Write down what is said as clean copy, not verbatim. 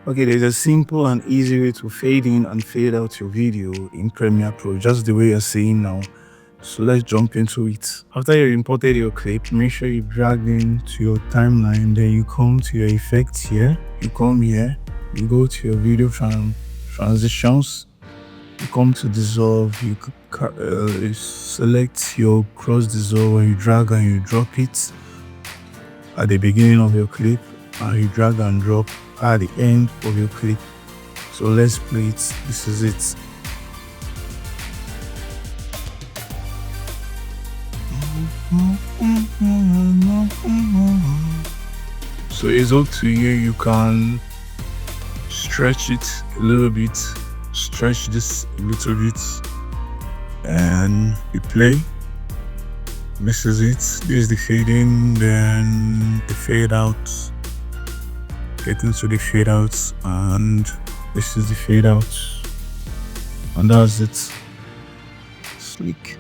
Okay, there's a simple and easy way to fade in and fade out your video in Premiere Pro, just the way you're seeing now. So let's jump into it. After you imported your clip, make sure you drag in to your timeline. Then you come to your effects here. You come here. You go to your video transitions. You come to dissolve. You select your cross dissolve and you drag and you drop it at the beginning of your clip, and you drag and drop at the end of your clip. So let's play it. This is it. So it's up to you. You can stretch it a little bit, stretch this a little bit, and you play. This is it. This is the fade in, then the fade out. Get into the fade out, and this is the fade out, and that's it. Sleek.